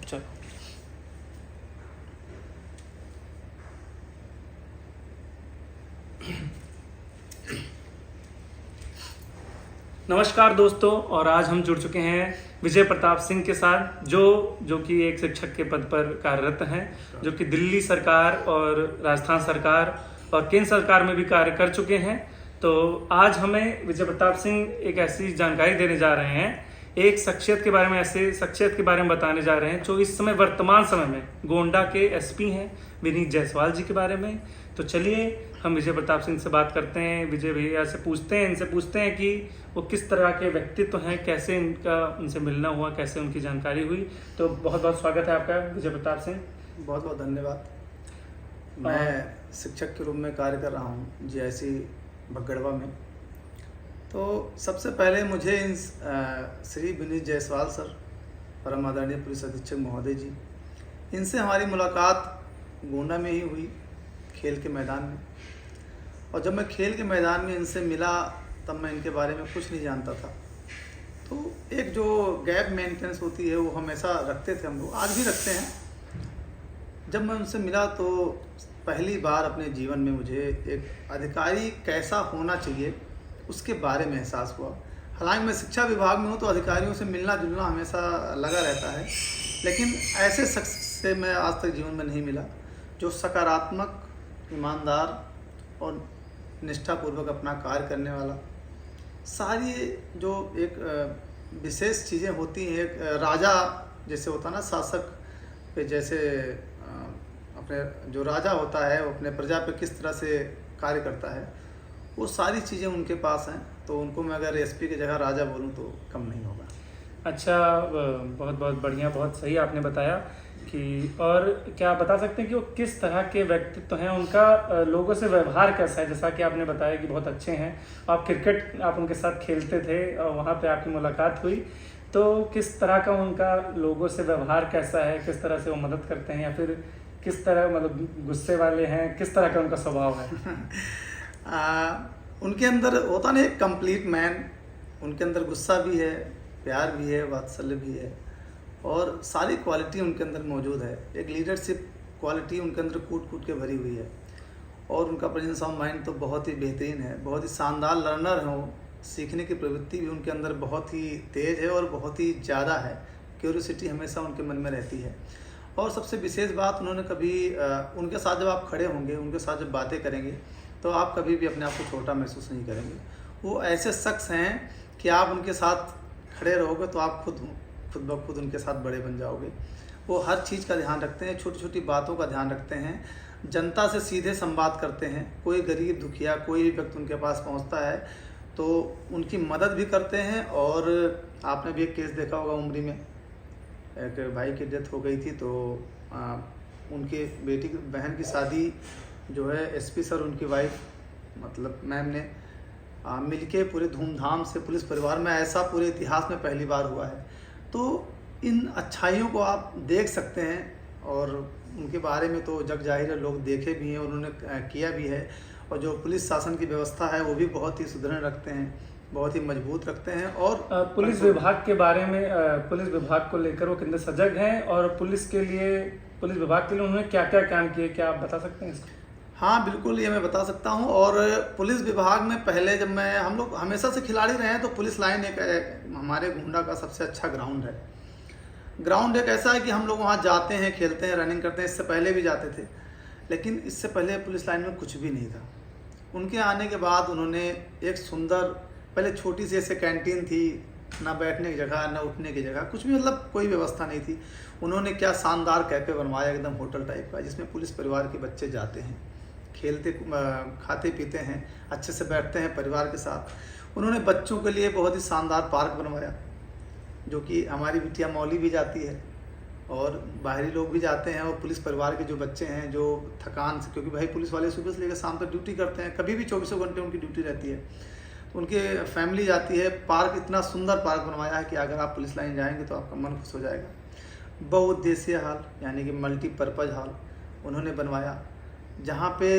चलो। नमस्कार दोस्तों, और आज हम जुड़ चुके हैं विजय प्रताप सिंह के साथ, जो कि एक शिक्षक के पद पर कार्यरत हैं, जो कि दिल्ली सरकार और राजस्थान सरकार और केंद्र सरकार में भी कार्य कर चुके हैं। तो आज हमें विजय प्रताप सिंह एक ऐसी जानकारी देने जा रहे हैं, एक शख्सियत के बारे में, ऐसे शख्सियत के बारे में बताने जा रहे हैं जो इस समय वर्तमान समय में गोंडा के एसपी हैं, विनीत जायसवाल जी के बारे में। तो चलिए हम विजय प्रताप सिंह से बात करते हैं, विजय भैया से पूछते हैं, इनसे पूछते हैं कि वो किस तरह के व्यक्तित्व हैं, कैसे इनका उनसे मिलना हुआ, कैसे उनकी जानकारी हुई। तो बहुत बहुत स्वागत है आपका विजय प्रताप सिंह। बहुत बहुत धन्यवाद। मैं शिक्षक के रूप में कार्य कर रहा हूँ जीआईसी भगड़वा में। तो सबसे पहले मुझे श्री विनीत जायसवाल सर, परम आदरणीय पुलिस अधीक्षक महोदय जी, इनसे हमारी मुलाकात गोंडा में ही हुई, खेल के मैदान में। और जब मैं खेल के मैदान में इनसे मिला तब मैं इनके बारे में कुछ नहीं जानता था। तो एक जो गैप मेंटेनेंस होती है वो हमेशा रखते थे हम लोग, आज भी रखते हैं। जब मैं उनसे मिला तो पहली बार अपने जीवन में मुझे एक अधिकारी कैसा होना चाहिए उसके बारे में एहसास हुआ। हालांकि मैं शिक्षा विभाग में हूँ तो अधिकारियों से मिलना जुलना हमेशा लगा रहता है, लेकिन ऐसे शख्स से मैं आज तक जीवन में नहीं मिला जो सकारात्मक, ईमानदार और निष्ठापूर्वक अपना कार्य करने वाला। सारी जो एक विशेष चीज़ें होती हैं, एक राजा जैसे होता है ना, शासक पे जैसे अपने जो राजा होता है वो अपने प्रजा पे किस तरह से कार्य करता है, वो सारी चीज़ें उनके पास हैं। तो उनको मैं अगर एसपी की जगह राजा बोलूँ तो कम नहीं होगा। अच्छा, बहुत बहुत बढ़िया, बहुत सही आपने बताया कि, और क्या आप बता सकते हैं कि वो किस तरह के व्यक्तित्व हैं, उनका लोगों से व्यवहार कैसा है? जैसा कि आपने बताया कि बहुत अच्छे हैं, आप क्रिकेट आप उनके साथ खेलते थे और वहाँ पे आपकी मुलाकात हुई, तो किस तरह का उनका लोगों से व्यवहार कैसा है, किस तरह से वो मदद करते हैं, या फिर किस तरह, मतलब गुस्से वाले हैं, किस तरह का उनका स्वभाव है? उनके अंदर होता ना एक कंप्लीट मैन, उनके अंदर गुस्सा भी है, प्यार भी है, वात्सल्य भी है, और सारी क्वालिटी उनके अंदर मौजूद है। एक लीडरशिप क्वालिटी उनके अंदर कूट कूट के भरी हुई है, और उनका प्रेजेंस ऑफ माइंड तो बहुत ही बेहतरीन है, बहुत ही शानदार लर्नर है वो। सीखने की प्रवृत्ति भी उनके अंदर बहुत ही तेज़ है और बहुत ही ज़्यादा है। क्यूरियोसिटी हमेशा उनके मन में रहती है। और सबसे विशेष बात, उन्होंने कभी उनके साथ जब आप खड़े होंगे, उनके साथ जब बातें करेंगे, तो आप कभी भी अपने आप को छोटा महसूस नहीं करेंगे। वो ऐसे शख्स हैं कि आप उनके साथ खड़े रहोगे तो आप खुद ब खुद उनके साथ बड़े बन जाओगे। वो हर चीज़ का ध्यान रखते हैं, छोटी छोटी बातों का ध्यान रखते हैं, जनता से सीधे संवाद करते हैं। कोई गरीब दुखिया कोई भी व्यक्ति उनके पास पहुंचता है तो उनकी मदद भी करते हैं। और आपने भी एक केस देखा होगा, उमरी में एक भाई की डेथ हो गई थी, तो उनके बेटी की बहन की शादी जो है एसपी सर, उनकी वाइफ मतलब मैम ने मिलके पूरे धूमधाम से, पुलिस परिवार में ऐसा पूरे इतिहास में पहली बार हुआ है। तो इन अच्छाइयों को आप देख सकते हैं, और उनके बारे में तो जग जाहिर है, लोग देखे भी हैं, उन्होंने किया भी है। और जो पुलिस शासन की व्यवस्था है वो भी बहुत ही सुदृढ़ रखते हैं, बहुत ही मजबूत रखते हैं। और पुलिस विभाग के बारे में, पुलिस विभाग को लेकर वो कितने सजग हैं, और पुलिस विभाग के लिए उन्होंने क्या क्या काम किए, क्या आप बता सकते हैं इसको? हाँ बिल्कुल, ये मैं बता सकता हूँ। और पुलिस विभाग में पहले जब हम लोग हमेशा से खिलाड़ी रहे हैं, तो पुलिस लाइन एक हमारे गोंडा का सबसे अच्छा ग्राउंड है। ग्राउंड एक ऐसा है कि हम लोग वहाँ जाते हैं, खेलते हैं, रनिंग करते हैं। इससे पहले भी जाते थे, लेकिन इससे पहले पुलिस लाइन में कुछ भी नहीं था। उनके आने के बाद उन्होंने एक सुंदर, पहले छोटी सी ऐसे कैंटीन थी, ना बैठने की जगह, ना उठने की जगह, कुछ भी, मतलब कोई व्यवस्था नहीं थी। उन्होंने क्या शानदार कैफ़े बनवाया, एकदम होटल टाइप का, जिसमें पुलिस परिवार के बच्चे जाते हैं, खेलते, खाते पीते हैं, अच्छे से बैठते हैं परिवार के साथ। उन्होंने बच्चों के लिए बहुत ही शानदार पार्क बनवाया, जो कि हमारी बिटिया मौली भी जाती है और बाहरी लोग भी जाते हैं। और पुलिस परिवार के जो बच्चे हैं, जो थकान से, क्योंकि भाई पुलिस वाले सुबह से लेकर शाम तक ड्यूटी करते हैं, कभी भी 24 घंटे उनकी ड्यूटी रहती है, तो उनके फैमिली जाती है। पार्क, इतना सुंदर पार्क बनवाया है कि अगर आप पुलिस लाइन जाएंगे तो आपका मन खुश हो जाएगा। बहुउद्देशीय हॉल, यानी कि मल्टीपर्पज़ हॉल उन्होंने बनवाया, जहाँ पे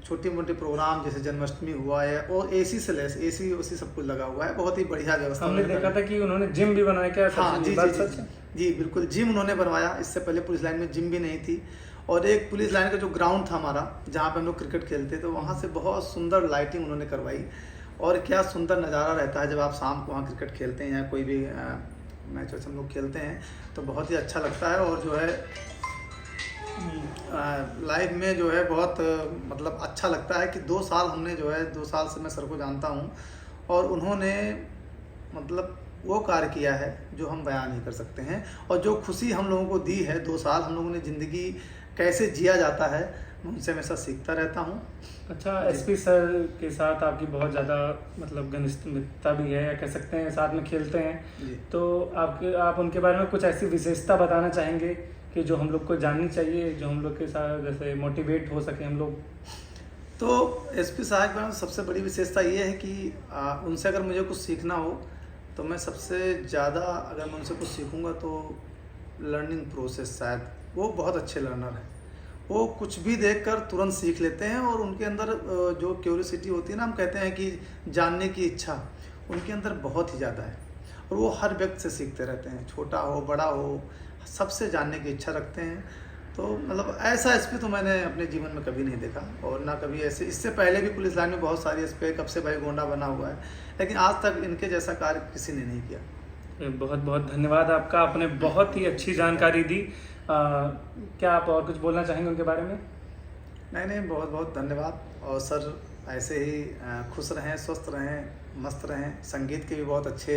छोटी मोटी प्रोग्राम जैसे जन्माष्टमी हुआ है, और एसी से लेस, एसी उसी सब कुछ लगा हुआ है। बहुत ही बढ़िया व्यवस्था। हमने देखा था कि उन्होंने जिम भी बनाया, क्या? हाँ जी जी, जी बिल्कुल, जिम उन्होंने बनवाया। इससे पहले पुलिस लाइन में जिम भी नहीं थी, और एक पुलिस लाइन का जो ग्राउंड था हमारा, जहाँ पे हम लोग क्रिकेट खेलते, तो वहाँ से बहुत सुंदर लाइटिंग उन्होंने करवाई। और क्या सुंदर नज़ारा रहता है जब आप शाम को वहाँ क्रिकेट खेलते हैं या कोई भी मैच वैच हम लोग खेलते हैं, तो बहुत ही अच्छा लगता है। और जो है लाइफ में जो है बहुत मतलब अच्छा लगता है कि 2 साल हमने जो है 2 साल से मैं सर को जानता हूँ, और उन्होंने मतलब वो कार्य किया है जो हम बयान नहीं कर सकते हैं। और जो खुशी हम लोगों को दी है 2 साल, हम लोगों ने ज़िंदगी कैसे जिया जाता है, मैं उनसे हमेशा सीखता रहता हूँ। अच्छा, एसपी सर के साथ आपकी बहुत ज़्यादा मतलब घनिष्ठ मित्रता भी है, या कह सकते हैं साथ में खेलते हैं, जी। तो आप उनके बारे में कुछ ऐसी विशेषता बताना चाहेंगे कि जो हम लोग को जाननी चाहिए, जो हम लोग के साथ जैसे मोटिवेट हो सके हम लोग? तो एसपी साहब के बारे में सबसे बड़ी विशेषता ये है कि उनसे अगर मुझे कुछ सीखना हो, तो मैं सबसे ज़्यादा अगर मैं उनसे कुछ सीखूंगा तो लर्निंग प्रोसेस, शायद वो बहुत अच्छे लर्नर हैं। वो कुछ भी देखकर तुरंत सीख लेते हैं, और उनके अंदर जो क्यूरियोसिटी होती है ना, हम कहते हैं कि जानने की इच्छा, उनके अंदर बहुत ही ज़्यादा है। और वो हर व्यक्ति से सीखते रहते हैं, छोटा हो बड़ा हो, सबसे जानने की इच्छा रखते हैं। तो मतलब ऐसा एसपी तो मैंने अपने जीवन में कभी नहीं देखा, और ना कभी ऐसे। इससे पहले भी पुलिस लाइन में बहुत सारी एसपी, कब से भाई गोंडा बना हुआ है, लेकिन आज तक इनके जैसा कार्य किसी ने नहीं किया। बहुत बहुत धन्यवाद आपका, आपने बहुत ही अच्छी जानकारी दी। क्या आप और कुछ बोलना चाहेंगे उनके बारे में? नहीं, बहुत बहुत धन्यवाद। और सर ऐसे ही खुश रहें, स्वस्थ रहें, मस्त रहें। संगीत के भी बहुत अच्छे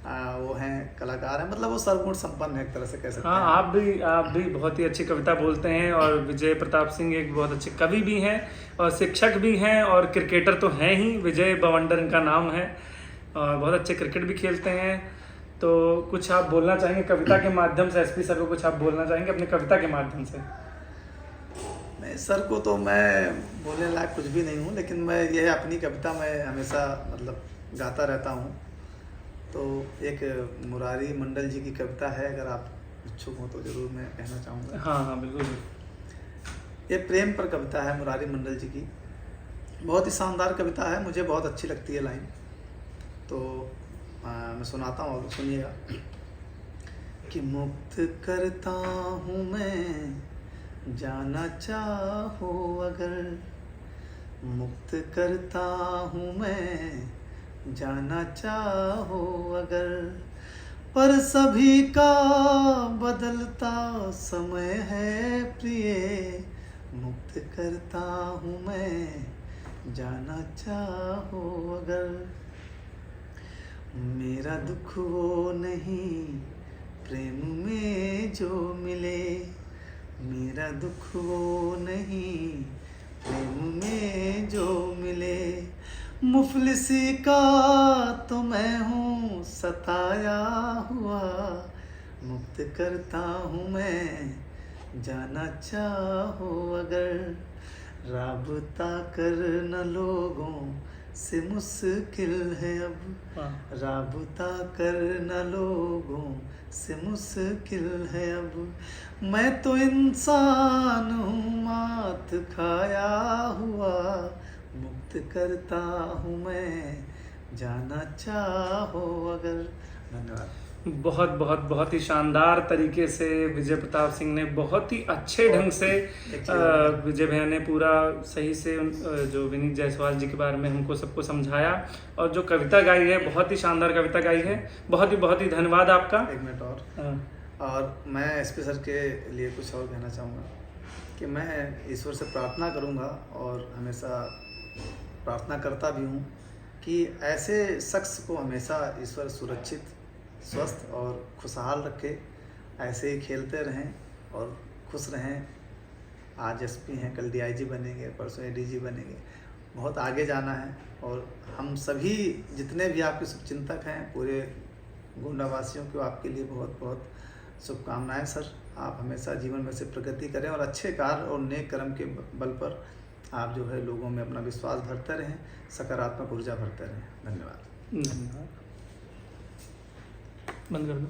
वो हैं, कलाकार हैं, मतलब वो सर्वगुण संपन्न है एक तरह से कह सकते हैं। हाँ, आप भी बहुत ही अच्छी कविता बोलते हैं, और विजय प्रताप सिंह एक बहुत अच्छे कवि भी हैं और शिक्षक भी हैं, और क्रिकेटर तो हैं ही, विजय बवंडर इनका नाम है, और बहुत अच्छे क्रिकेट भी खेलते हैं। तो कुछ आप बोलना चाहेंगे कविता के माध्यम से? एसपी सर को कुछ आप बोलना चाहेंगे अपनी कविता के माध्यम से? नहीं, सर को तो मैं बोलने लायक कुछ भी नहीं हूँ, लेकिन मैं यह अपनी कविता मैं हमेशा मतलब गाता रहता हूँ। तो एक मुरारी मंडल जी की कविता है, अगर आप इच्छुक हो तो ज़रूर मैं कहना चाहूँगा। हाँ बिल्कुल। ये प्रेम पर कविता है मुरारी मंडल जी की, बहुत ही शानदार कविता है, मुझे बहुत अच्छी लगती है लाइन। तो मैं सुनाता हूँ, सुनिएगा। कि मुक्त करता हूँ मैं, जाना चाहो अगर, मुक्त करता हूँ मैं, जाना चाहो अगर, पर सभी का बदलता समय है प्रिय, मुक्त करता हूँ मैं, जाना चाहो अगर। मेरा दुख वो नहीं प्रेम में जो मिले, मेरा दुख वो नहीं प्रेम में जो मिले, मुफलिसी का तो मैं हूँ सताया हुआ, मुक्त करता हूँ मैं, जाना चाहो अगर। राबता करना लोगों से मुश्किल है अब, राबता करना लोगों से मुश्किल है अब, मैं तो इंसान हूँ मात खाया हुआ, मुक्त करता हूँ मैं, जाना चाहो अगर। धन्यवाद। बहुत ही शानदार तरीके से विजय प्रताप सिंह ने बहुत ही अच्छे ढंग से विजय भैया ने पूरा सही से जो विनीत जायसवाल जी के बारे में हमको सबको समझाया, और जो कविता गाई है बहुत ही शानदार कविता गाई है। बहुत ही धन्यवाद आपका। एक मिनट और मैं एसपी सर के लिए कुछ और कहना चाहूँगा कि मैं ईश्वर से प्रार्थना करूँगा, और हमेशा प्रार्थना करता भी हूँ कि ऐसे शख्स को हमेशा ईश्वर सुरक्षित, स्वस्थ और खुशहाल रखे, ऐसे ही खेलते रहें और खुश रहें। आज एसपी हैं, कल डीआईजी बनेंगे, परसों एडीजी बनेंगे, बहुत आगे जाना है। और हम सभी जितने भी आपके शुभचिंतक हैं, पूरे गोंडावासियों को आपके लिए बहुत बहुत शुभकामनाएं सर। आप हमेशा जीवन में से प्रगति करें, और अच्छे कार्य और नेक कर्म के बल पर आप जो है लोगों में अपना विश्वास भरते रहें, सकारात्मक ऊर्जा भरते रहें। धन्यवाद। बंद कर दो।